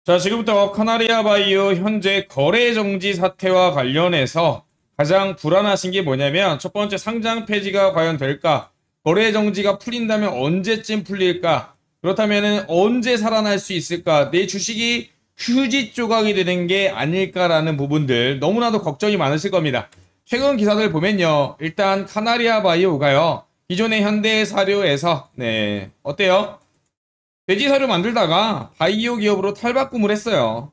자, 지금부터 카나리아 바이오 현재 거래 정지 사태와 관련해서 가장 불안하신 게 뭐냐면 첫 번째 상장 폐지가 과연 될까? 거래 정지가 풀린다면 언제쯤 풀릴까? 그렇다면 언제 살아날 수 있을까? 내 주식이 휴지 조각이 되는 게 아닐까라는 부분들 너무나도 걱정이 많으실 겁니다. 최근 기사들 보면요. 일단 카나리아 바이오가요. 기존의 현대사료에서 어때요? 돼지 사료 만들다가 바이오 기업으로 탈바꿈을 했어요.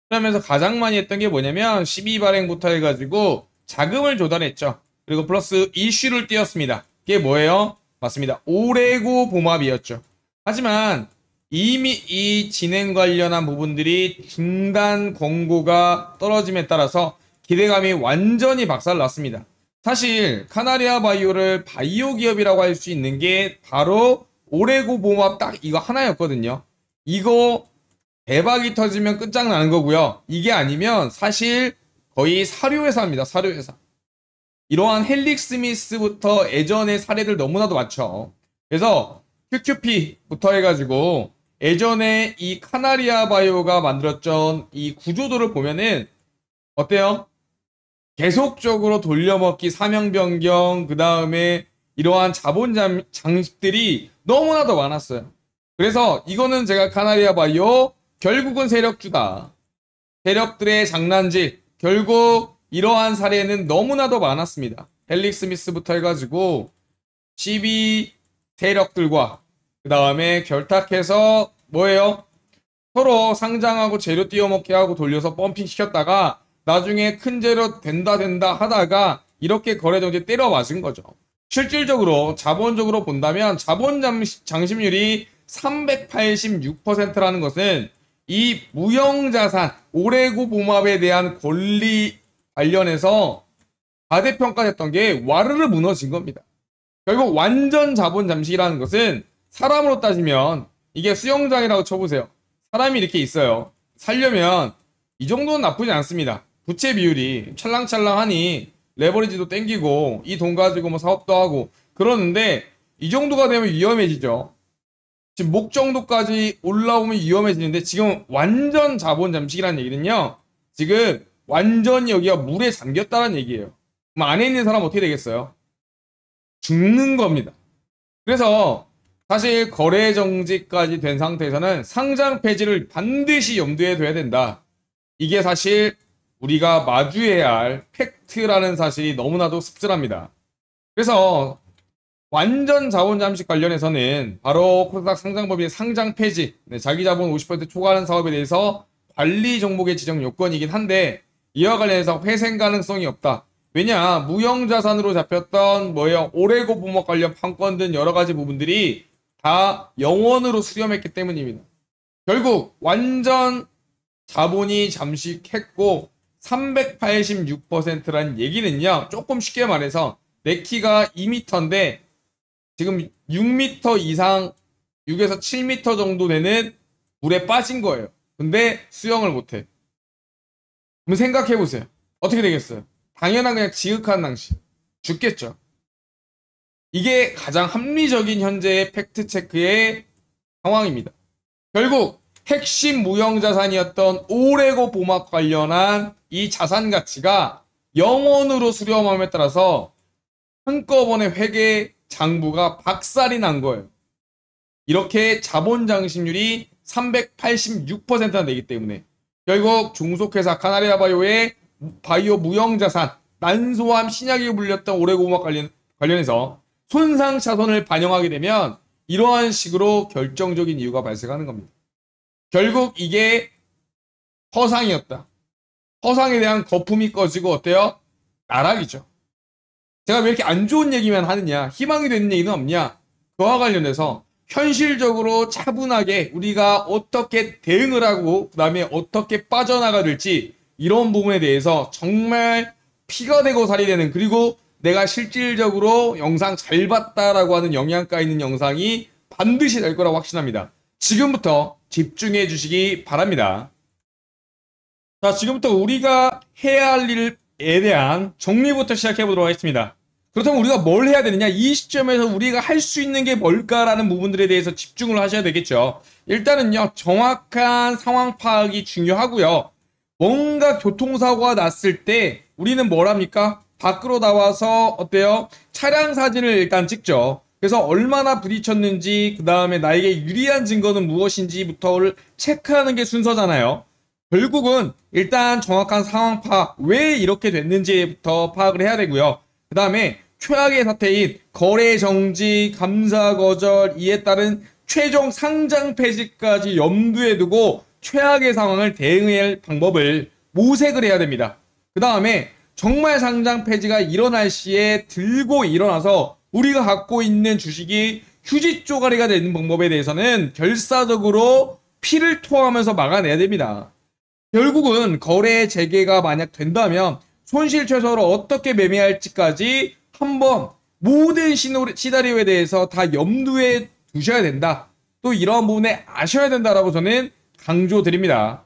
그러면서 가장 많이 했던 게 뭐냐면 12발행부터 해가지고 자금을 조달했죠. 그리고 플러스 이슈를 띄웠습니다. 그게 뭐예요? 맞습니다. 오레고 봉합이었죠. 하지만 이미 이 진행 관련한 부분들이 중단 권고가 떨어짐에 따라서 기대감이 완전히 박살났습니다. 사실 카나리아 바이오를 바이오 기업이라고 할 수 있는 게 바로 오레고 봉합 딱 이거 하나였거든요. 이거 대박이 터지면 끝장나는 거고요. 이게 아니면 사실 거의 사료회사입니다. 사료회사. 이러한 헬릭 스미스부터 예전의 사례들 너무나도 많죠. 그래서 QQP부터 해가지고 예전에 이 카나리아 바이오가 만들었던 이 구조도를 보면은 어때요? 계속적으로 돌려먹기, 사명 변경, 그 다음에 이러한 자본 장식들이 너무나도 많았어요. 그래서 이거는 제가 카나리아 바이오 결국은 세력주다. 세력들의 장난질. 결국 이러한 사례는 너무나도 많았습니다. 헬릭 스미스부터 해가지고 12 세력들과 그 다음에 결탁해서 뭐예요? 서로 상장하고 재료 띄워먹게 하고 돌려서 펌핑 시켰다가 나중에 큰 재료 된다 하다가 이렇게 거래정지 때려 맞은 거죠. 실질적으로 자본적으로 본다면 자본 장심률이 386%라는 것은 이 무형자산 오레고 봉합에 대한 권리 관련해서 과대평가됐던 게 와르르 무너진 겁니다. 결국 완전 자본 잠식이라는 것은 사람으로 따지면 이게 수영장이라고 쳐보세요. 사람이 이렇게 있어요. 살려면 이 정도는 나쁘지 않습니다. 부채 비율이 찰랑찰랑하니 레버리지도 땡기고 이 돈 가지고 뭐 사업도 하고 그러는데 이 정도가 되면 위험해지죠. 지금 목 정도까지 올라오면 위험해지는데 지금 완전 자본 잠식이라는 얘기는요. 지금 완전히 여기가 물에 잠겼다는 얘기예요. 그럼 안에 있는 사람 어떻게 되겠어요? 죽는 겁니다. 그래서 사실 거래 정지까지 된 상태에서는 상장 폐지를 반드시 염두에 둬야 된다. 이게 사실 우리가 마주해야 할 팩트라는 사실이 너무나도 씁쓸합니다. 그래서 완전 자본 잠식 관련해서는 바로 코스닥 상장법인의 상장 폐지, 자기 자본 50% 초과하는 사업에 대해서 관리 종목의 지정 요건이긴 한데 이와 관련해서 회생 가능성이 없다. 왜냐 무형자산으로 잡혔던 뭐예요 오레고 봉합 관련 판권 등 여러 가지 부분들이 다 영원으로 수렴했기 때문입니다. 결국 완전 자본이 잠식했고 386%라는 얘기는요. 조금 쉽게 말해서 내 키가 2m인데 지금 6m 이상 6에서 7m 정도 되는 물에 빠진 거예요. 근데 수영을 못해. 그럼 생각해보세요. 어떻게 되겠어요? 당연한 그냥 지극한 낭시. 죽겠죠. 이게 가장 합리적인 현재의 팩트체크의 상황입니다. 결국 핵심 무형자산이었던 오레고 봉합 관련한 이 자산 가치가 영원으로 수렴함에 따라서 한꺼번에 회계 장부가 박살이 난 거예요. 이렇게 자본 장식률이 386%나 되기 때문에 결국 중소회사 카나리아 바이오의 바이오 무형자산 난소암 신약이 불렸던 오레고 봉합 관련해서 손상 차손을 반영하게 되면 이러한 식으로 결정적인 이유가 발생하는 겁니다. 결국 이게 허상이었다. 허상에 대한 거품이 꺼지고 어때요? 나락이죠. 제가 왜 이렇게 안 좋은 얘기만 하느냐, 희망이 되는 얘기는 없냐, 그와 관련해서 현실적으로 차분하게 우리가 어떻게 대응을 하고 그 다음에 어떻게 빠져나가야 될지 이런 부분에 대해서 정말 피가 되고 살이 되는, 그리고 내가 실질적으로 영상 잘 봤다라고 하는 영양가 있는 영상이 반드시 될 거라고 확신합니다. 지금부터 집중해 주시기 바랍니다. 자, 지금부터 우리가 해야 할 일에 대한 정리부터 시작해 보도록 하겠습니다. 그렇다면 우리가 뭘 해야 되느냐? 이 시점에서 우리가 할 수 있는 게 뭘까라는 부분들에 대해서 집중을 하셔야 되겠죠. 일단은요, 정확한 상황 파악이 중요하고요. 뭔가 교통사고가 났을 때 우리는 뭘 합니까? 밖으로 나와서 어때요? 차량 사진을 일단 찍죠. 그래서 얼마나 부딪혔는지, 그 다음에 나에게 유리한 증거는 무엇인지부터를 체크하는 게 순서잖아요. 결국은 일단 정확한 상황 파악, 왜 이렇게 됐는지부터 파악을 해야 되고요. 그 다음에 최악의 사태인 거래 정지, 감사 거절, 이에 따른 최종 상장 폐지까지 염두에 두고 최악의 상황을 대응할 방법을 모색을 해야 됩니다. 그 다음에 정말 상장 폐지가 일어날 시에 들고 일어나서 우리가 갖고 있는 주식이 휴지 쪼가리가 되는 방법에 대해서는 결사적으로 피를 토하면서 막아내야 됩니다. 결국은 거래 재개가 만약 된다면 손실 최소로 어떻게 매매할지까지 한번 모든 시나리오에 대해서 다 염두에 두셔야 된다. 또 이러한 부분에 아셔야 된다라고 저는 강조드립니다.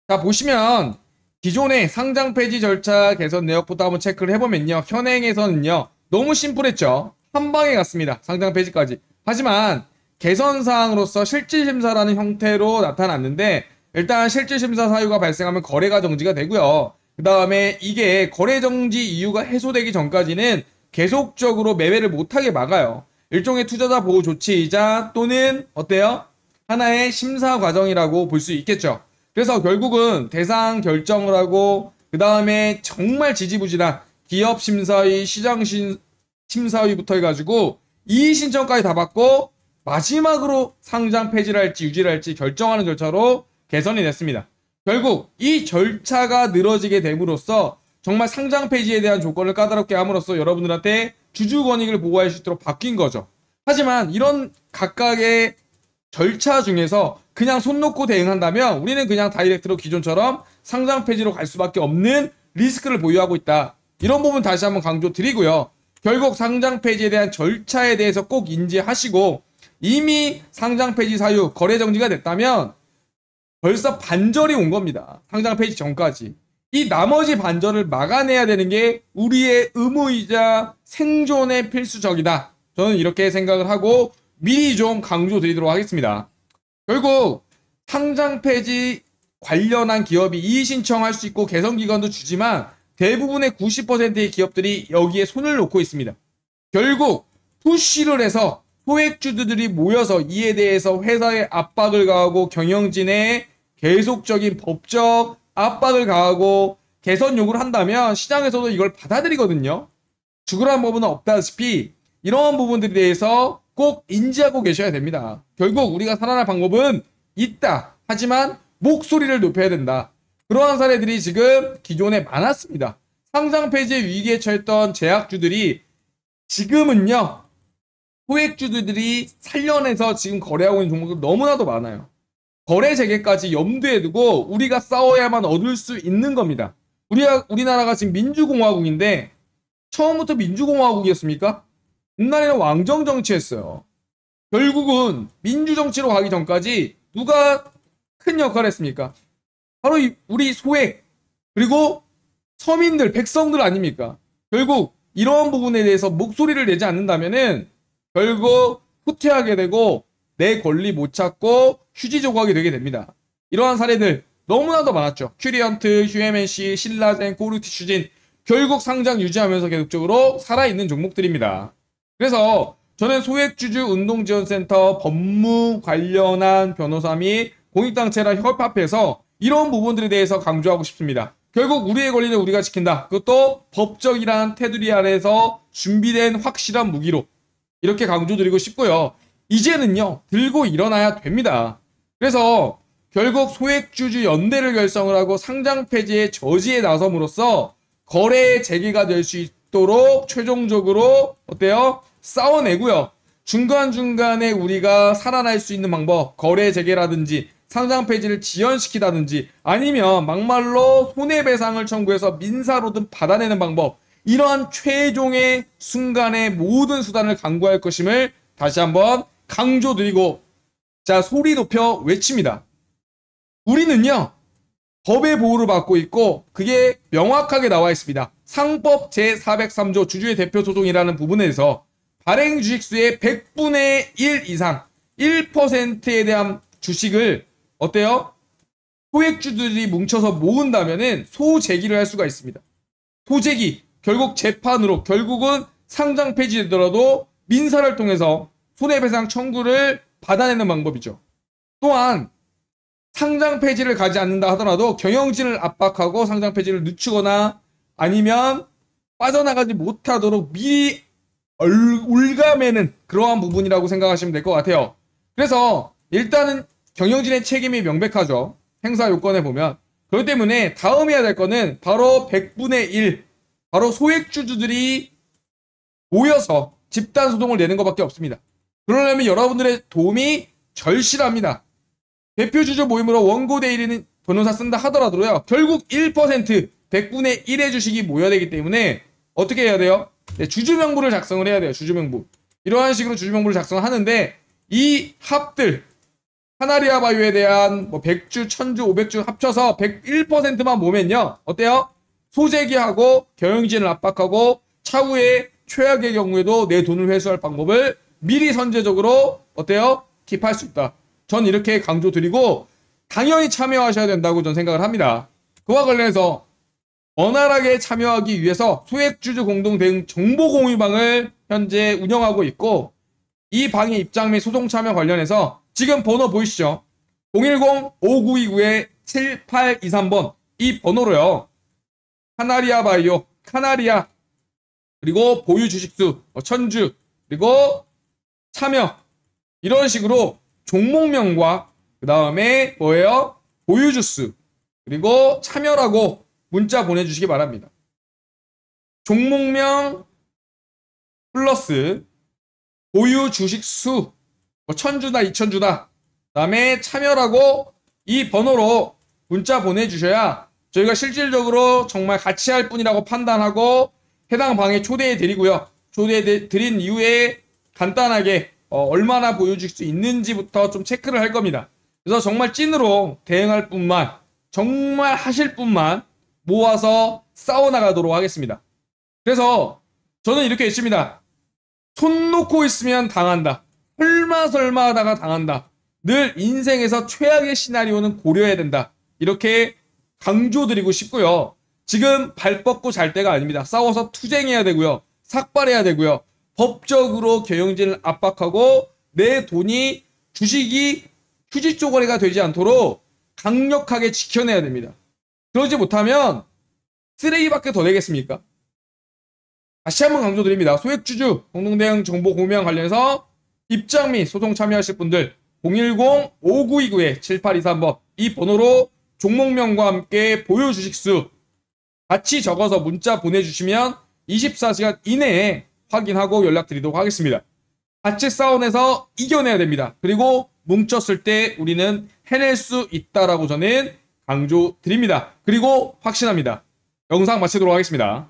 자, 보시면 기존의 상장 폐지 절차 개선 내역부터 한번 체크를 해보면요. 현행에서는요. 너무 심플했죠. 한 방에 갔습니다. 상장 폐지까지. 하지만 개선사항으로서 실질심사라는 형태로 나타났는데 일단 실질심사 사유가 발생하면 거래가 정지가 되고요. 그 다음에 이게 거래 정지 이유가 해소되기 전까지는 계속적으로 매매를 못하게 막아요. 일종의 투자자 보호 조치이자 또는 어때요? 하나의 심사 과정이라고 볼 수 있겠죠. 그래서 결국은 대상 결정을 하고 그 다음에 정말 지지부진한 기업 심사위, 시장 심사위부터 해가지고 이의 신청까지 다 받고 마지막으로 상장 폐지를 할지 유지를 할지 결정하는 절차로 개선이 됐습니다. 결국 이 절차가 늘어지게 됨으로써 정말 상장 폐지에 대한 조건을 까다롭게 함으로써 여러분들한테 주주 권익을 보호할 수 있도록 바뀐 거죠. 하지만 이런 각각의 절차 중에서 그냥 손 놓고 대응한다면 우리는 그냥 다이렉트로 기존처럼 상장 폐지로 갈 수밖에 없는 리스크를 보유하고 있다. 이런 부분 다시 한번 강조 드리고요. 결국 상장 폐지에 대한 절차에 대해서 꼭 인지하시고 이미 상장 폐지 사유, 거래 정지가 됐다면 벌써 반절이 온 겁니다. 상장 폐지 전까지. 이 나머지 반절을 막아내야 되는 게 우리의 의무이자 생존의 필수적이다. 저는 이렇게 생각을 하고 미리 좀 강조드리도록 하겠습니다. 결국 상장 폐지 관련한 기업이 이의 신청할 수 있고 개선기간도 주지만 대부분의 90%의 기업들이 여기에 손을 놓고 있습니다. 결국 푸시를 해서 소액주주들이 모여서 이에 대해서 회사에 압박을 가하고 경영진에 계속적인 법적 압박을 가하고 개선 요구를 한다면 시장에서도 이걸 받아들이거든요. 죽으라는 법은 없다시피 이러한 부분들에 대해서 꼭 인지하고 계셔야 됩니다. 결국 우리가 살아날 방법은 있다. 하지만 목소리를 높여야 된다. 그러한 사례들이 지금 기존에 많았습니다. 상장 폐지 위기에 처했던 제약주들이 지금은요. 소액주들이 살려내서 지금 거래하고 있는 종목들 너무나도 많아요. 거래 재개까지 염두에 두고 우리가 싸워야만 얻을 수 있는 겁니다. 우리나라가 지금 민주공화국인데 처음부터 민주공화국이었습니까? 옛날에는 왕정정치였어요. 결국은 민주정치로 가기 전까지 누가 큰 역할을 했습니까? 바로 우리 소액 그리고 서민들, 백성들 아닙니까? 결국 이러한 부분에 대해서 목소리를 내지 않는다면은 결국 후퇴하게 되고 내 권리 못 찾고 휴지 조각이 되게 됩니다. 이러한 사례들 너무나도 많았죠. 큐리언트, 휴엠NC, 신라젠, 코르티슈진 결국 상장 유지하면서 계속적으로 살아있는 종목들입니다. 그래서 저는 소액주주 운동지원센터 법무 관련한 변호사 및 공익단체랑 협합해서 이런 부분들에 대해서 강조하고 싶습니다. 결국 우리의 권리는 우리가 지킨다. 그것도 법적이란 테두리 아래에서 준비된 확실한 무기로 이렇게 강조드리고 싶고요. 이제는요. 들고 일어나야 됩니다. 그래서 결국 소액주주 연대를 결성을 하고 상장 폐지의 저지에 나섬으로써 거래 재개가 될 수 있도록 최종적으로 어때요? 싸워내고요. 중간중간에 우리가 살아날 수 있는 방법, 거래 재개라든지 상장 폐지를 지연시키다든지 아니면 막말로 손해배상을 청구해서 민사로든 받아내는 방법, 이러한 최종의 순간의 모든 수단을 강구할 것임을 다시 한번 강조드리고 자 소리 높여 외칩니다. 우리는요 법의 보호를 받고 있고 그게 명확하게 나와 있습니다. 상법 제403조 주주의 대표 소송이라는 부분에서 발행 주식수의 100분의 1 이상 1%에 대한 주식을 어때요? 소액주들이 뭉쳐서 모은다면은 소재기를 할 수가 있습니다. 소재기, 결국 재판으로 결국은 상장 폐지되더라도 민사를 통해서 손해배상 청구를 받아내는 방법이죠. 또한 상장 폐지를 가지 않는다 하더라도 경영진을 압박하고 상장 폐지를 늦추거나 아니면 빠져나가지 못하도록 미리 올가매는 그러한 부분이라고 생각하시면 될 것 같아요. 그래서 일단은 경영진의 책임이 명백하죠. 행사 요건에 보면. 그렇기 때문에 다음 해야 될 거는 바로 100분의 1, 바로 소액주주들이 모여서 집단 소송을 내는 것밖에 없습니다. 그러려면 여러분들의 도움이 절실합니다. 대표주주 모임으로 원고 대리인 변호사 쓴다 하더라도요. 결국 1%, 100분의 1의 주식이 모여야 되기 때문에 어떻게 해야 돼요? 네, 주주명부를 작성을 해야 돼요. 주주명부. 이러한 식으로 주주명부를 작성하는데 이 합들 카나리아 바이오에 대한 뭐 100주, 1000주, 500주 합쳐서 101%만 모으면요. 어때요? 소재기하고 경영진을 압박하고 차후에 최악의 경우에도 내 돈을 회수할 방법을 미리 선제적으로 어때요? 킵할 수 있다. 전 이렇게 강조드리고 당연히 참여하셔야 된다고 전 생각을 합니다. 그와 관련해서 원활하게 참여하기 위해서 소액주주 공동 대응 정보 공유방을 현재 운영하고 있고 이 방의 입장 및 소송 참여 관련해서 지금 번호 보이시죠? 010-5929-7823번 이 번호로요. 카나리아 바이오, 카나리아 그리고 보유 주식수 1000주 그리고 참여 이런 식으로 종목명과 그 다음에 뭐예요? 보유 주수 그리고 참여라고 문자 보내주시기 바랍니다. 종목명 플러스 보유 주식수 1000주다 2000주다 그 다음에 참여라고 이 번호로 문자 보내주셔야 저희가 실질적으로 정말 같이 할 분이라고 판단하고 해당 방에 초대해 드리고요. 초대해 드린 이후에 간단하게 얼마나 보여줄 수 있는지부터 좀 체크를 할 겁니다. 그래서 정말 찐으로 대응할 분만 정말 하실 분만 모아서 싸워나가도록 하겠습니다. 그래서 저는 이렇게 했습니다. 손 놓고 있으면 당한다. 설마 하다가 당한다. 늘 인생에서 최악의 시나리오는 고려해야 된다. 이렇게 강조드리고 싶고요. 지금 발 뻗고 잘 때가 아닙니다. 싸워서 투쟁해야 되고요. 삭발해야 되고요. 법적으로 경영진을 압박하고 내 돈이 주식이 휴지 쪼가리가 되지 않도록 강력하게 지켜내야 됩니다. 그러지 못하면 쓰레기밖에 더 되겠습니까? 다시 한번 강조드립니다. 소액주주 공동대응 정보 공유와 관련해서 입장 및 소송 참여하실 분들 010-5929-7823번 이 번호로 종목명과 함께 보유 주식수 같이 적어서 문자 보내주시면 24시간 이내에 확인하고 연락드리도록 하겠습니다. 같이 싸워내서 이겨내야 됩니다. 그리고 뭉쳤을 때 우리는 해낼 수 있다라고 저는 강조드립니다. 그리고 확신합니다. 영상 마치도록 하겠습니다.